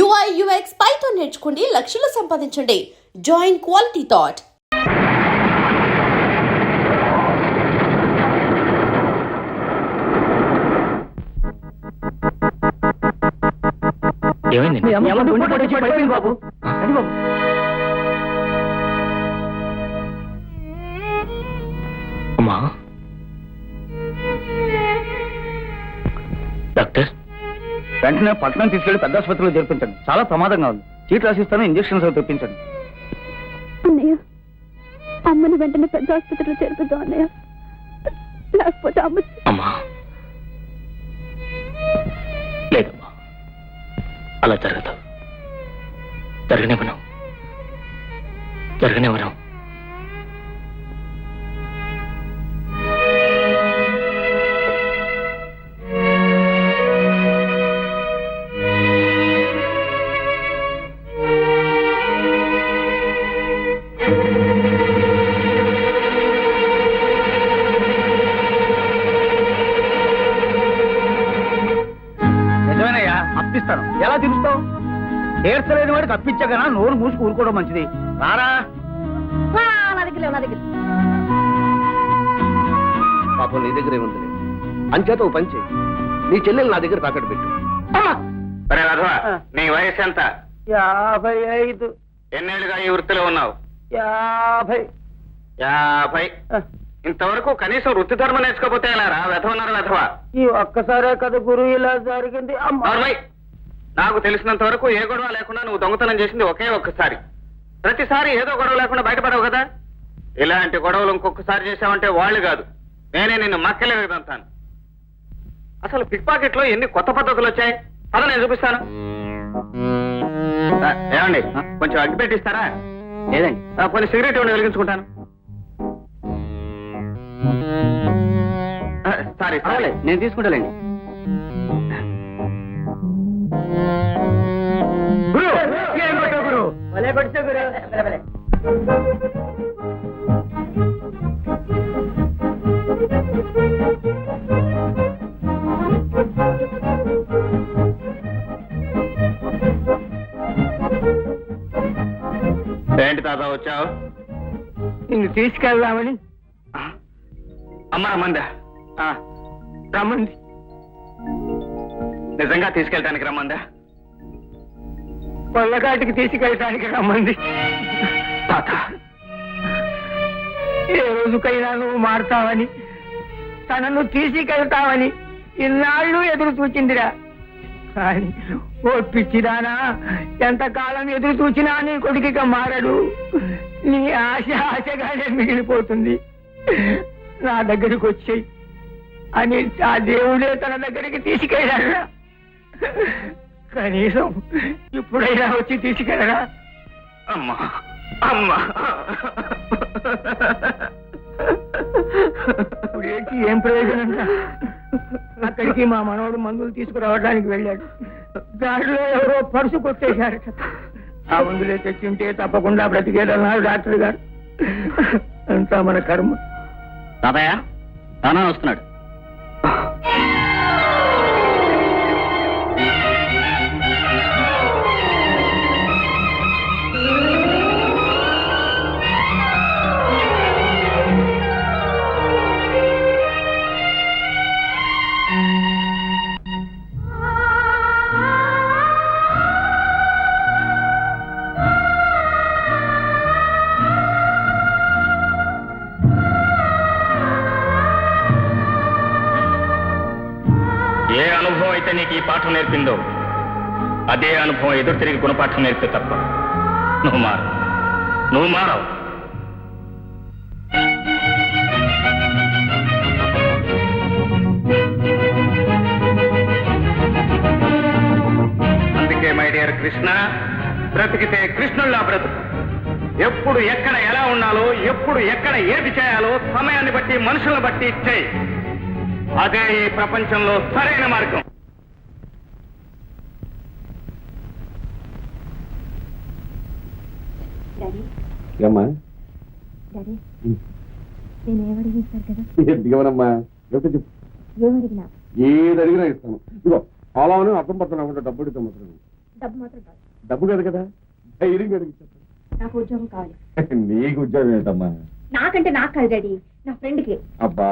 UI UX Python నేర్చుకోండి, లక్షలు సంపాదించండి. Join Quality Thought. బాబు అమ్మా డాక్టర్ వెంటనే పట్టణం తీసుకెళ్లి పెద్ద ఆసుపత్రిలో చేర్పించండి. చాలా ప్రమాదంగా ఉంది. చీట్ రాసిస్తాను, ఇంజక్షన్స్ అవి తెప్పించండి. అన్నయ్య, అమ్మని వెంటనే పెద్ద ఆసుపత్రిలో చేర్పిద్దాం అన్నయ్య, లేకపోతే అమ్మా లేదమ్మా, అలా జరగదు. జరగనివ్వను. నిజమేనయ్యా, అప్పిస్తాను. ఎలా తిరుగుతావు? తీర్చలేని వాడికి అప్పించగనా నోరు మూసి ఊరుకోవడం మంచిది. రారా పాపం నీ దగ్గరే ఉంది. అంచేత ఓ పని చెయ్యి, నీ చెల్లెలు నా దగ్గర తాకట్టు పెట్టు. నీ వయసు ఎంత? 55. ఎన్నేళ్ళుగా ఈ వృత్తిలో ఉన్నావు? 50. 50. ఇంతవరకు కనీసం వృత్తి ధర్మ నేర్చుకోపోతే ఎలా రా? వెధవ. ఈ ఒక్కసారే కదా గురువు ఇలా జరిగింది. నాకు తెలిసినంత వరకు ఏ గొడవ లేకుండా నువ్వు దొంగతనం చేసింది ఒకే ఒక్కసారి. ప్రతిసారి ఏదో గొడవ లేకుండా బయటపడవు కదా. ఇలాంటి గొడవలు ఇంకొకసారి చేసావంటే వాళ్ళు కాదు, నేనే నిన్ను మక్కలే వేదంతాను. అసలు పిక్ పాకెట్ లో ఎన్ని కొత్త పద్ధతులు వచ్చాయి, పద నేను చూపిస్తాను. ఏమండి, కొంచెం అగ్గి పెట్టిస్తారా? లేదండి. కొన్ని సిగరెట్ ఇవ్వండి, వెలిగించుకుంటాను. సారీ, నేను తీసుకుంటానండి. ఏంటి తాత వచ్చావు? నిన్ను తీసుకెళ్దామని. అమ్మ రమ్మందా? రమ్మంది. నిజంగా తీసుకెళ్ళటానికి రమ్మందా? పొల్లగాటికి తీసుకెళ్ళటానికి రమ్మంది. తాత, ఏ రోజుకైనా నువ్వు మారుతావని, తనను తీసుకెళ్తావని ఇన్నాళ్ళు ఎదురు చూచిందిరా. కానీ ఓ పిచ్చిదానా, ఎంతకాలం ఎదురు చూచినా నీ కొడుకిక మారడు. నీ ఆశగానే మిగిలిపోతుంది. నా దగ్గరికి వచ్చేయి అని ఆ దేవుడే తన దగ్గరికి తీసుకెళ్ళాడా? కనీసం ఇప్పుడైనా వచ్చి తీసుకెళ్ళరా? అమ్మా అమ్మా, ఇప్పుడేంటి, ఏం ప్రయోజనం? అక్కడికి మా మనవడు మందులు తీసుకురావడానికి వెళ్ళాడు. దాంట్లో ఎవరో పర్సు కొట్టేశారట. ఆ మందులే తెచ్చింటే తప్పకుండా బ్రతికేదన్నారు డాక్టర్ గారు. అంతా మన కర్మ. తాతయ్య తానా వస్తున్నాడు. ఏ అనుభవం అయితే నీకు ఈ పాఠం నేర్పిందో అదే అనుభవం ఎదురు తిరిగి గుణపాఠం నేర్పే తప్ప నువ్వు మారవు. అందుకే మై డియర్ కృష్ణ, బ్రతికితే కృష్ణుల్లా బ్రతుకు. ఎప్పుడు ఎక్కడ ఎలా ఉండాలో, ఎప్పుడు ఎక్కడ ఏది చేయాలో సమయాన్ని బట్టి మనుషులను బట్టి చేయి. అదే ఈ ప్రపంచంలో సరైన మార్గం. దిగవనమ్మా, ఏది అడిగినా ఇస్తాను. ఇదిగో అలా అర్థం పడుతున్నా డబ్బు అడిగితే మాత్రం డబ్బు మాత్రం కాదు. డబ్బు కాదు కదా, ధైర్యంగా అడిగి చెప్పు. నాకు ఉద్యోగం కావాలి. నీకు ఉద్యోగం ఏంటమ్మా? నాకంటే నాకు కాదు డాడీ, నా ఫ్రెండ్ కి. అబ్బా,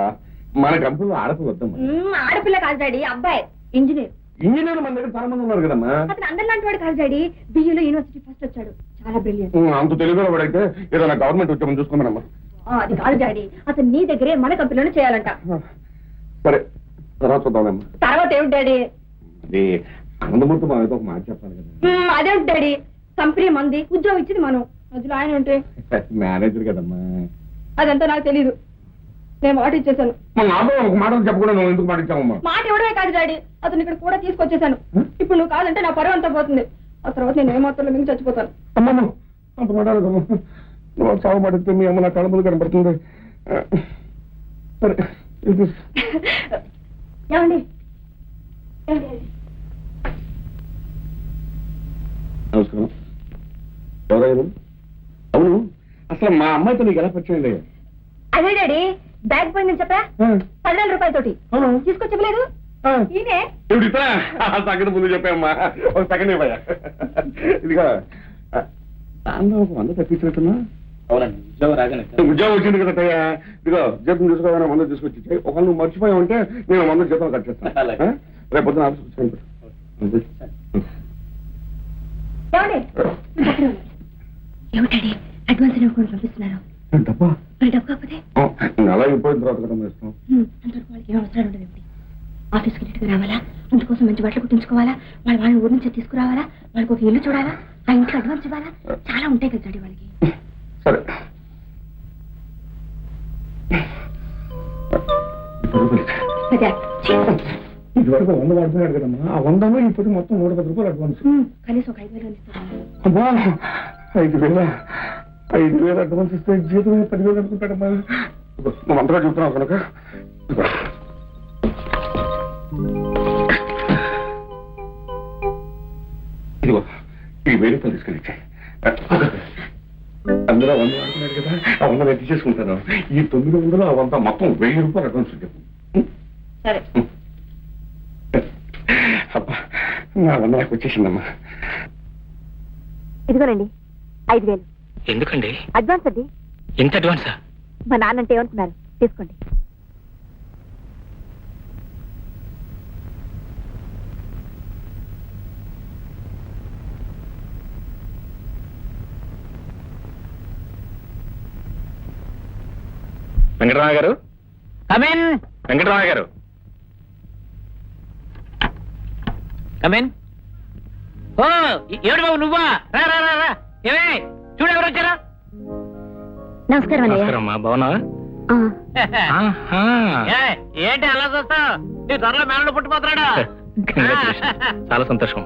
మన కంపెనీలో ఆడపిల్ల వద్దమ్మా. ఆడపిల్ల కాదు డాడీ, అబ్బాయి ఇంజనీర్. ఇంజనీర్ మన దగ్గర చాలా మంది ఉన్నారు కదమ్మా. అతను అందరిలాంటి వాడు కాదు డాడీ, బియ్యూలో యూనివర్సిటీ ఫస్ట్ వచ్చాడు, చాలా బ్రిలియంట్. అంత తెలుగులో వాడైతే ఏదైనా గవర్నమెంట్ ఉద్యోగం చూసుకున్నానమ్మా. అది కాదు డాడీ, అతను నీ దగ్గరే మన కంపెనీలోనే చేయాలంట. సరే, తర్వాత చూద్దామమ్మా. తర్వాత ఏమిటి డాడీ? అది ఆనందమూర్తి మా ఒక మాట చెప్పాలి కదా. అదేమిటి డాడీ, కంపెనీ మంది, ఉద్యోగం ఇచ్చింది మనం, మధ్యలో ఆయన ఉంటే. మేనేజర్ కదమ్మా. అదంతా నాకు తెలీదు, నేను మాట ఇచ్చేసాను. నాతో ఒక మాట చెప్పకుండా నువ్వు ఎందుకు మాట ఇచ్చావమ్మా? మాట ఇవ్వడమే కాదు డాడీ, అతను ఇక్కడ కూడా తీసుకొచ్చేసాను. ఇప్పుడు నువ్వు కాదంటే నా పరువు అంతా పోతుంది. ఆ తర్వాత నేను ఏమాత్రం మించి చచ్చిపోతాను. అమ్మమ్మ, అంత మాట్లాడదమ్మా. నువ్వు చావు పడితే మీ అమ్మ నా కళ్ళ ముందు కనపడుతుంది. సరే, ఏమండి? నమస్కారం. ఎవరైనా? అవును, అసలు మా అమ్మాయితో నీకు ఎలా పరిచయం? అదే డాడీ, బ్యాగ్ పోయిందని చెప్పా, 10,000 రూపాయలతోటి తీసుకొచ్చలేదు. ఈయనే తగ్గదు ముందు చెప్పామ్మా. ఒక సెకండ్ ఇవ్వయా. ఇదిగా దానిలో ఒక 100 తప్పించినట్టున్నా. అవునండి, ఉద్యోగం రాగానే ఉద్యోగం వచ్చింది కదయ్యా. ఇదిగో జీతం తీసుకోవాలని 100 తీసుకొచ్చి ఒకవేళ నువ్వు మర్చిపోయావు అంటే నేను 100 జీతం కట్ చేస్తాను. రేపు పొద్దున ఆఫీస్కి వచ్చాను. ఏమిటండి అడ్వాన్స్ కూడా పంపిస్తున్నారు? డబ్బా డబ్బు కాకపోతే అలా అయిపోయిన తర్వాత కదా ఇస్తాం. అంతవరకు వాళ్ళకి ఏం అవసరాలు ఉండదు. ఆఫీస్కి నీట్గా రావాలా, అందుకోసం మంచి బట్టలు కుట్టించుకోవాలా, వాళ్ళని ఊరి నుంచి తీసుకురావాలా, వాళ్ళకి ఒక ఇల్లు చూడాలా, ఆ ఇంట్లో అడ్వాన్స్ ఇవ్వాలా, చాలా ఉంటాయి కదా డాడీ వాళ్ళకి. సరే, ఇది వరకు 100 పడుతున్నాడు కదమ్మా. ఆ 100 ఇప్పుడు మొత్తం 110 రూపాయలు అడ్వాన్స్. కనీసం ఒక 5,000 ఇస్తాను. అబ్బా, 5,000 అడ్వాన్స్ ఇస్తే జీతం 10,000 అనుకుంటాడమ్మా. నువ్వు అంతగా చెప్తున్నావు కనుక ఇదిగో ఈ 1000 రూపాయలు తీసుకెళ్ళి అందులో 100 అనుకున్నాడు కదా, ఆ 100 ఎత్తి చేసుకుంటాను. ఈ 900 ఆ 100 మొత్తం 1000 రూపాయలు అడ్వాన్స్ చెప్పు. సరే. అబ్బా, నా 100 నాకు వచ్చేసిందమ్మా. ఇదిగోనండి 5,000 ఎందుకండి అడ్వాన్స్ అండి. ఇంత అడ్వాన్సా? మా నాన్న అంటే ఏమంటున్నారు, తీసుకోండి. వెంకటరావు గారు, కమిన్. వెంకటరావు గారు, కమిన్. ఓ ఏడు బాబు, నువ్వా? రా రా రా రా. ఏమే చూడు, ఎవరు వచ్చారా? నమస్కారం అన్నయ్య. నమస్కారం అమ్మా, బాగున్నావా? ఏంటి అలా చూస్తావు? నీ త్వరలో మేనలు పుట్టిపోతున్నాడా? చాలా సంతోషం.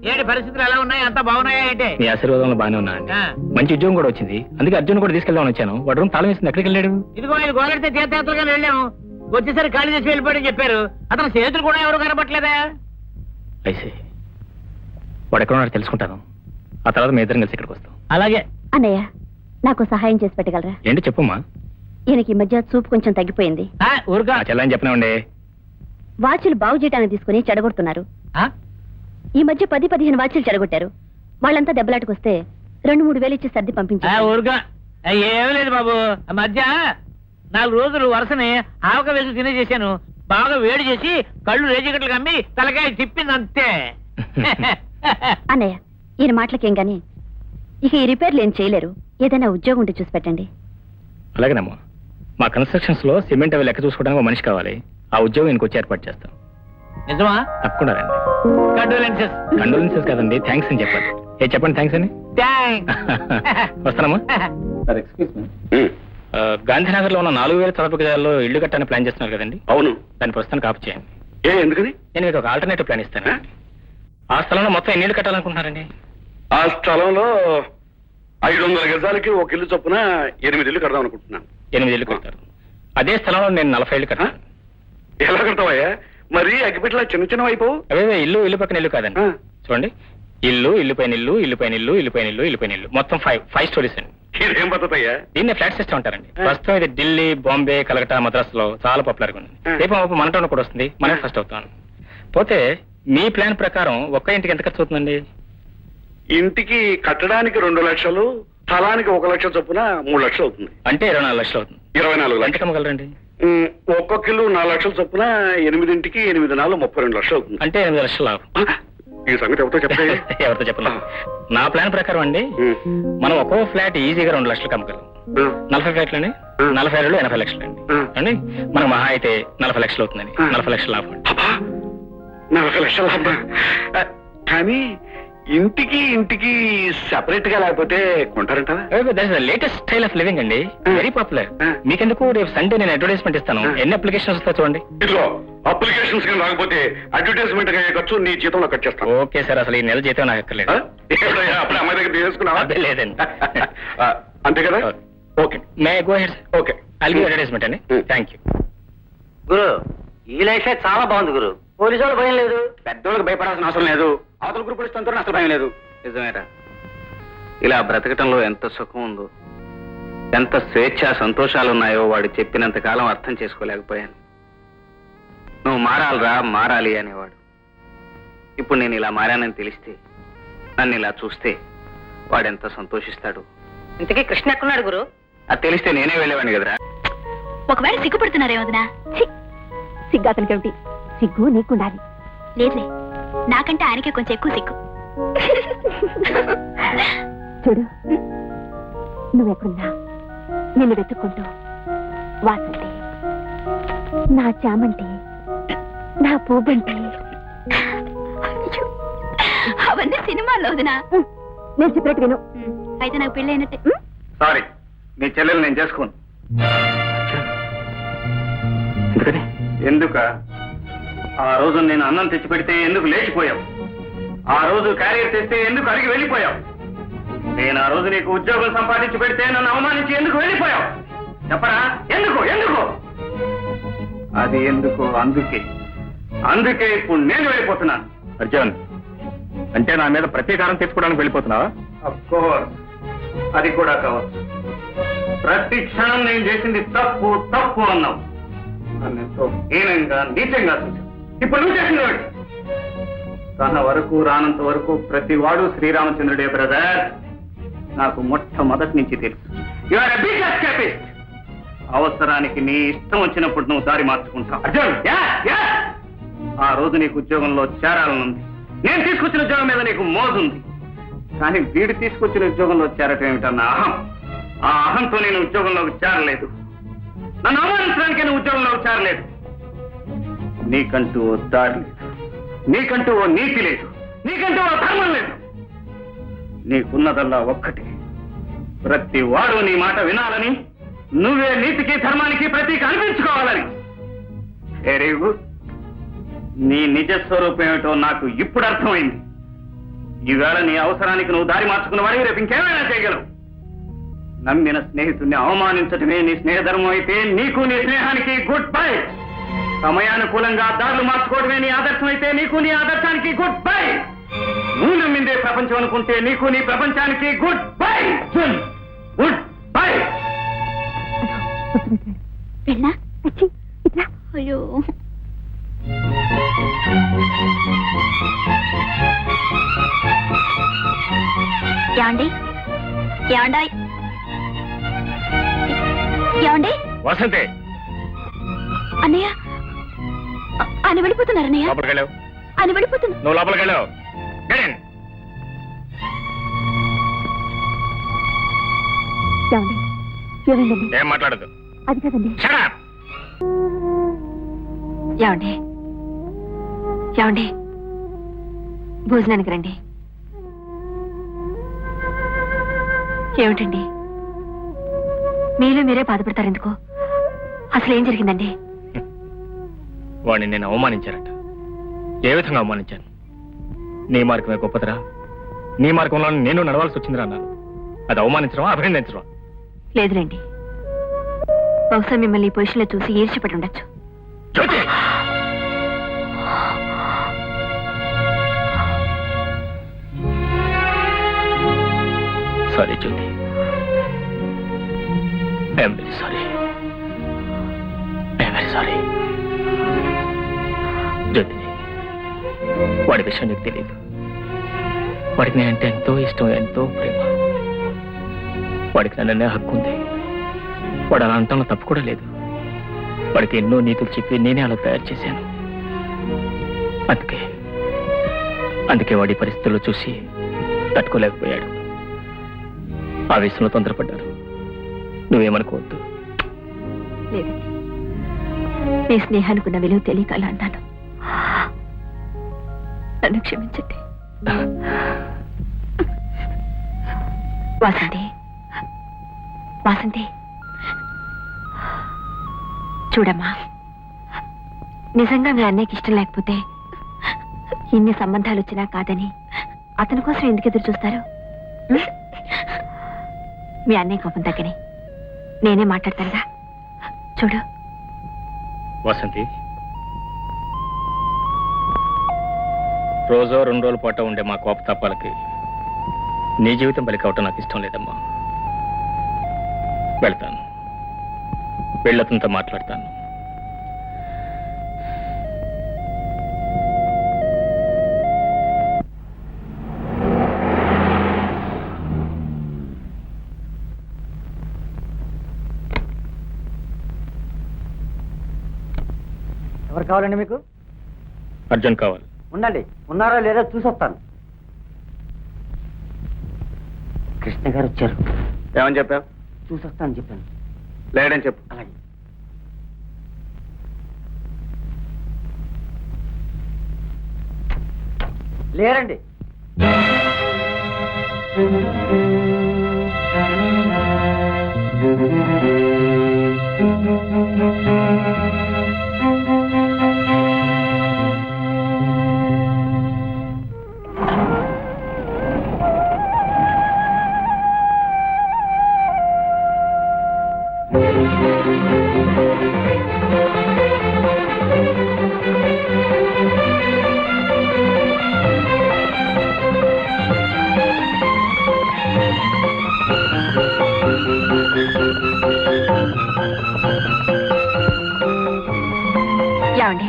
ఏంటి పరిస్థితులు ఎలా ఉన్నాయి? అంతా బాగున్నాయా ఏంటి? మీ ఆశీర్వాదంలో బాగానే ఉన్నా అండి. మంచి ఉద్యోగం కూడా వచ్చింది, అందుకే అర్జున్ కూడా తీసుకెళ్దామని వచ్చాను. వాడు రూమ్ తాళం వేసింది, ఎక్కడికి వెళ్ళాడు? ఇదిగో ఇది గోలెడితే తీర్థయాత్రగా వెళ్ళాము, వచ్చేసరికి ఖాళీ చేసి వెళ్ళిపోయాడని చెప్పారు. అతను చేతులు కూడా ఎవరు కనపట్లేదా? అయితే వాడు ఎక్కడ ఉన్నాడో తెలుసుకుంటాను, ఆ తర్వాత మీ ఇద్దరం కలిసి ఇక్కడికి వస్తాం. అలాగే అన్నయ్య, నాకు సహాయం చేసి పెట్టగలరా? ఏంటి చెప్పమ్మా. ఈయనకి ఈ మధ్య చూపు కొంచెం తగ్గిపోయింది. ఊరుగా చెల్లని చెప్పినా వాచ్లు బాగు చేయడానికి తీసుకుని చెడగొడుతున్నారు. ఈ మధ్య 10-15 వాచ్లు చెడగొట్టారు. వాళ్ళంతా దెబ్బలాటకొస్తే 2-3 వేలు ఇచ్చి సర్ది పంపించారు. ఊరుగా ఏమీ లేదు బాబు, ఆ మధ్య 4 రోజులు వరుసని ఆవక వేసి తినేసేసాను. బాగా వేడి చేసి కళ్ళు రేజిగట్లు కమ్మి తలకాయ తిప్పింది అంతే. అన్నయ్య, ఈయన మాటలకేం గాని ఇక ఈ రిపేర్లు ఏం చేయలేరు. ఏదైనా ఉద్యోగం ఉంటే చూసి పెట్టండి. అలాగేనమ్మా, మా కన్స్ట్రక్షన్స్ లో సిమెంట్ అవి లెక్క చూసుకోవడానికి ఒక మనిషి కావాలి. ఆ ఉద్యోగం ఇంకొచ్చి వచ్చి ఏర్పాటు చేస్తాం. నిజమా? తప్పకుండా రండి. కండోలెన్సెస్ కదండి, థ్యాంక్స్ అని చెప్పాలి. చెప్పండి థ్యాంక్స్ అని. వస్తానమ్మా. సార్ ఎక్స్క్యూజ్ మీ, గాంధీనగర్ లో ఉన్న 4,000 చదరపు గజాల్లో ఇల్లు కట్టాలని ప్లాన్ చేస్తున్నారు కదండి? అవును. దాని ప్రస్తుతానికి ఆపు చేయండి. ఎందుకని? నేను మీకు ఒక ఆల్టర్నేటివ్ ప్లాన్ ఇస్తాను. ఆ స్థలంలో మొత్తం ఎన్ని ఇల్లు కట్టాలనుకుంటున్నారండి? ఆ స్థలంలో 500 గజాలకి ఒక ఇల్లు చొప్పున 8 ఇల్లు కడదాం అనుకుంటున్నాను. 8 ఇల్లు కడతారు. అదే స్థలంలో నేను 40 ఇల్లు కట్టాను. ఎలా కడతావయ్యా? మరి అగ్గిపెట్టలా చిన్న చిన్న అయిపోవు. అవే ఇల్లు పక్కన ఇల్లు కాదండి. చూడండి, ఇల్లు పైన ఇల్లు, ఇల్లు పైన ఇల్లు, ఇల్లు పైన ఇల్లు, ఇల్లు పైన ఇల్లు, మొత్తం 5 స్టోరీస్ అండి. ఇదేం పద్ధతయ్యా? దీన్నే ఫ్లాట్ సిస్టమ్ అంటారండి. ప్రస్తుతం ఇది ఢిల్లీ, బాంబే, కలకట్టా, మద్రాసులో చాలా పాపులర్ గా ఉంది. రేపు మన టౌన్ కూడా వస్తుంది, మనం ఫస్ట్ అవుతాను. పోతే మీ ప్లాన్ ప్రకారం ఒక్క ఇంటికి ఎంత ఖర్చు అవుతుందండి? ఇంటికి కట్టడానికి 2 లక్షలు, స్థలానికి 1 లక్ష చొప్పున 3 లక్షలు అవుతుంది. అంటే 24 లక్షలు అవుతుంది. 24 ఎంత లక్షలు. కమ్మగలరండి? ఒక్కొక్క ఇల్లు 4 లక్షల చొప్పున 8 ఇంటికి 8 నాలుగు 32 లక్షలు అవుతుంది. అంటే 8 లక్షలు లాభం. ఈ సంగతి ఎవరితో చెప్తే ఎవరితో చెప్పలేదు. నా ప్లాన్ ప్రకారం అండి, మనం ఒక్కో ఫ్లాట్ ఈజీగా 2 లక్షలు కమ్మగలం. 40 ఫ్లాట్లని 40 ఏళ్ళు 80 లక్షలు అండి. అండి మనం మహా అయితే 40 లక్షలు అవుతుందండి. 40 లక్షలు లాభం అండి. 40 లక్షల లాభం. కానీ ఇంటికి సెపరేట్ గా లేకపోతే కొంటారంటారా? లేటెస్ట్ స్టైల్ ఆఫ్ లివింగ్ అండి, వెరీ పాపులర్. మీకెందుకు రేపు సండే నేను అడ్వర్టైజ్మెంట్ ఇస్తాను, ఎన్ని అప్లికేషన్స్ వస్తాయి చూడండి. ఇదిగో అప్లికేషన్స్ కానీ రాకపోతే అడ్వర్టైజ్మెంట్ ఖర్చు నీ జీతంలో కట్ చేస్తాను. ఓకే సార్, అసలు ఈ నెల జీతం నాకు ఎక్కర్లేదు. అప్పుడు అమ్మాయి దగ్గర తీసుకున్నావా? అదే లేదండి. అంతే కదా? Okay. May go head. Okay. I'll give advertisement అండి. Thank you. గురు, ఈ లైఫ్ చాలా బాగుంది గురు. పోలీసు వాళ్ళు భయం లేదు, పెద్దోళ్ళకి భయపడాల్సిన అవసరం లేదు, అవతల గ్రూపులు ఇస్తుంటారు, అసలు భయం లేదు. నిజమేరా, ఇలా బ్రతకటంలో ఎంత సుఖం ఉందో, ఎంత స్వేచ్ఛ సంతోషాలు ఉన్నాయో వాడు చెప్పినంత కాలం అర్థం చేసుకోలేకపోయాను. నువ్వు మారాలిరా, మారాలి అనేవాడు. ఇప్పుడు నేను ఇలా మారానని తెలిస్తే, నన్ను ఇలా చూస్తే వాడెంత సంతోషిస్తాడు. ఇంతకీ కృష్ణ ఎక్కడున్నాడు గురు? అది తెలిస్తే నేనే వెళ్ళేవాడిని కదరా. ఒకవేళ సిగ్గుపడుతున్నారే వదినా? సిగ్గు అతనికి ఏమిటి? సిగ్గు నీకుండాలి. లేదులే, నాకంటే ఆయనకే కొంచెం ఎక్కువ సిగ్గు. చూడు, నువ్వెక్కడున్నా నిన్ను వెతుక్కుంటూ వాసంటే, నా చామంటే, నా పూబంటే, అవన్నీ సినిమాల్లో వదినా. నేను చెప్పినట్టు విను. అయితే నాకు పెళ్ళి అయినట్టే. సారీ, నీ చెల్లెలు నేను చేసుకోను. ఎందుక? ఆ రోజు నేను అన్నం తెచ్చి పెడితే ఎందుకు లేచిపోయావు? ఆ రోజు క్యారియర్ తెస్తే ఎందుకు అడిగి వెళ్ళిపోయావు? నేను ఆ రోజు నీకు ఉద్యోగం సంపాదించి పెడితే నన్ను అవమానించి ఎందుకు వెళ్ళిపోయావు? చెప్పరా? ఎందుకు? అది ఎందుకు? అందుకే ఇప్పుడు నేను వెళ్ళిపోతున్నాను. అర్జున్, అంటే నా మీద ప్రతీకారం తెచ్చుకోవడానికి వెళ్ళిపోతున్నావా? అఫ్కోర్స్, అది కూడా కావచ్చు. ప్రతి క్షణం నేను చేసింది తప్పు అన్నావు. నన్నెంతో హీనంగా, నీచంగా చూశావు. ఇప్పుడు నువ్వు చేసింది వాడు. తన వరకు రానంత వరకు ప్రతి వాడు శ్రీరామచంద్రుడే బ్రదర్. నాకు మొట్టమొదటి నుంచి తెలుసు. You are a big escapist. అవసరానికి నీ ఇష్టం వచ్చినప్పుడు నువ్వు దారి మార్చుకుంటావు. అర్జున్, ఆ రోజు నీకు ఉద్యోగంలో చేరాలనుంది. నేను తీసుకొచ్చిన ఉద్యోగం మీద నీకు మోజుంది. కానీ వీడు తీసుకొచ్చిన ఉద్యోగంలో చేరటం ఏమిటన్న అహం. ఆ అహంతో నేను ఉద్యోగంలోకి చేరలేదు. నన్ను అవమానించడానికి నేను ఉద్యోగంలోకి చేరలేదు. నీకంటూ ఓ దారి లేదు, నీకంటూ ఓ నీతి లేదు, నీకంటూ ఓ ధర్మం లేదు. నీకున్నదల్లా ఒక్కటి, ప్రతి వాడు నీ మాట వినాలని, నువ్వే నీతికి ధర్మానికి ప్రతీక అనిపించుకోవాలని. Very good. నీ నిజ స్వరూపం ఏమిటో నాకు ఇప్పుడు అర్థమైంది. ఈవేళ నీ అవసరానికి నువ్వు దారి మార్చుకున్న వాడివి రేపు ఇంకేమైనా చేయగలవు. నమ్మిన స్నేహితుడిని అవమానించటమే నీ స్నేహధర్మం అయితే నీకు నీ స్నేహానికి గుడ్ బై. సమయానుకూలంగా దారులు మార్చుకోవడమే నీ ఆదర్శం అయితే నీకు నీ ఆదర్శానికి గుడ్ బై. నువ్వు నమ్మిందే ప్రపంచం అనుకుంటే నీకు నీ ప్రపంచానికి గుడ్ బై. Good bye. వెళ్ళా? అయ్యో, ఏమండి? వసంతే, అన్నయ్య, ఆయన వెళ్ళిపోతున్నారు. అన్నయ్య లోపలికి వెళ్ళావు. ఆయన వెళ్ళిపోతున్నా. నువ్వు లోపలికి వెళ్ళావు. ఏమైందండి? ఏం మాట్లాడదు. అది కదండి. ఏమండి, భోజనానికి రండి. ఏమిటండి మీలో మీరే బాధపడతారు ఎందుకు? అసలు ఏం జరిగిందండి? వాడిని నేను అవమానించారట. ఏ విధంగా అవమానించాను? నీ మార్గమే గొప్పదిరా, నీ మార్గంలో నేను నడవాల్సి వచ్చిందిరా అన్నాను. అది అవమానించడం, అభినందించడం లేదులేండి. బహుశా మిమ్మల్ని ఈ పొజిషన్లో చూసి ఈర్ష్యపడి ఉండొచ్చు. Sorry Jyoti, I'm very sorry. I'm very sorry Jyoti. వాడి విషయం నీకు తెలియదు. వాడికి నేనంటే ఎంతో ఇష్టం, ఎంతో ప్రేమ. వాడికి నన్నే హక్కు ఉంది. వాడు అలా అంటంలో తప్పు కూడా లేదు. వాడికి ఎన్నో నీతులు చెప్పి నేనే అలా తయారు చేశాను. అందుకే వాడి పరిస్థితుల్లో చూసి తట్టుకోలేకపోయాడు. ఆవేశంలో తొందరపడ్డారు. నువ్వేమనుకోవద్దు. లేదండి, మీ స్నేహానికి ఉన్న విలువ తెలియక అలా అన్నాను. నన్ను క్షమించండి. వాసంతి, వాసంతి, చూడమ్మా, నిజంగా మీ అన్నయ్యకి ఇష్టం లేకపోతే ఇన్ని సంబంధాలు వచ్చినా కాదని అతని కోసం ఎందుకు ఎదురు చూస్తారు? మీ అన్నయ్య కోపం తగ్గని నేనే మాట్లాడతానుగా. చూడు వసంతి, రోజో 2 రోజుల పాటు ఉండే మా కోపతాపాలకి నీ జీవితం బలి కావటం నాకు ఇష్టం లేదమ్మా. వెళ్తాను, వెళ్ళతంతో మాట్లాడతాను. ఎవరు కావాలండి మీకు? అర్జున్ కావాలి. ఉండండి, ఉన్నారా లేదా చూసొస్తాను. కృష్ణ గారు వచ్చారు. ఏమని చెప్పావు? చూసొస్తాను చెప్పాను. లేడని చెప్పు. అలాగే. లేరండి. ఏమండి,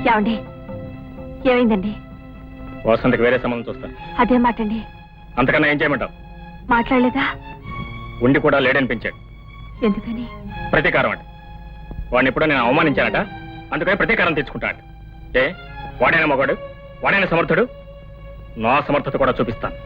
ఏమండి, ఏమైందండి? వసంతకి వేరే సంబంధం చూస్తాను. అదే మాటండి. అంతకన్నా ఏం చేయమంటావు? మాట్లాడలేదా? ఉండి కూడా లేడనిపించాడు. ఎందుకని? ప్రతీకారం అంట. వాడిని ఎప్పుడో నేను అవమానించానట, అందుకని ప్రతీకారం తెచ్చుకుంటాడు. ఏ వాడైనా మగాడు, వాడైనా సమర్థుడు. నా సమర్థత కూడా చూపిస్తాను.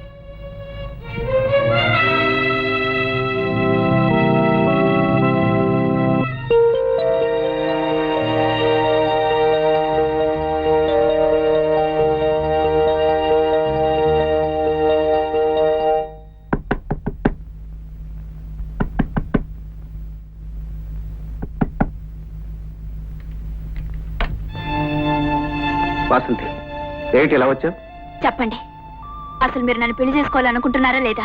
వాసంతి, ఏమిటి ఇలా వచ్చావు? చెప్పండి, అసలు మీరు నన్ను పెళ్లి చేసుకోవాలనుకుంటున్నారా లేదా?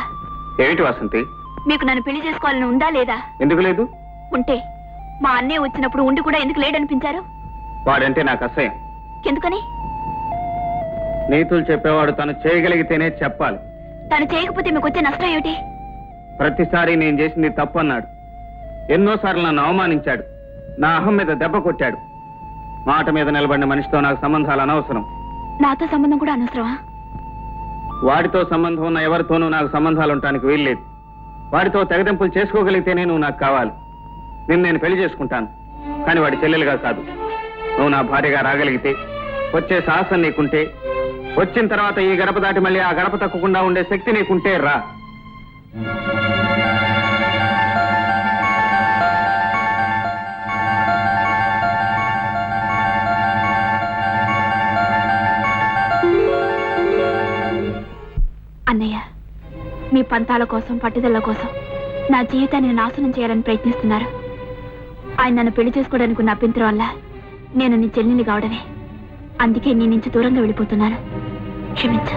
ఏమిటి వాసంతి? మీకు నన్ను పెళ్లి చేసుకోవాలని ఉందా లేదా? ఎందుకు లేదు? ఉంటే మా అన్నయ్య వచ్చినప్పుడు ఉండి కూడా ఎందుకు లేడనిపించారు? వాడంటే నాకు అసహ్యం. ఎందుకని? నీతులు చెప్పేవాడు తను చేయగలిగితేనే చెప్పాలి. తను చేయకపోతే మీకు వచ్చే నష్టం ఏమిటి? ప్రతిసారి నేను చేసింది తప్పు అన్నాడు. ఎన్నోసార్లు నన్ను అవమానించాడు. నా అహం మీద దెబ్బ కొట్టాడు. మాట మీద నిలబడిన మనిషితో నాకు సంబంధాలు అనవసరం. నాతో సంబంధం కూడా అనవసరమా? వాడితో సంబంధం ఉన్న ఎవరితోనూ నాకు సంబంధాలు ఉండటానికి వీల్లేదు. వాడితో తెగదెంపులు చేసుకోగలిగితేనే నువ్వు నాకు కావాలి. నేను పెళ్లి చేసుకుంటాను, కానీ వాడి చెల్లెలుగా కాదు. నువ్వు నా భార్యగా రాగలిగితే, వచ్చే సాహసం నీకుంటే, వచ్చిన తర్వాత ఈ గడప దాటి మళ్ళీ ఆ గడప తక్కకుండా ఉండే శక్తి నీకుంటే రా. అన్నయ్య, మీ పంతాల కోసం, పట్టుదల కోసం నా జీవితాన్ని నాశనం చేయాలని ప్రయత్నిస్తున్నారు. ఆయన నన్ను పెళ్లి చేసుకోవడానికి ఉన్న అభ్యంతరం వల్ల నేను నీ చెల్లిని కావడమే. అందుకే నీ నుంచి దూరంగా వెళ్ళిపోతున్నాను. క్షమించు.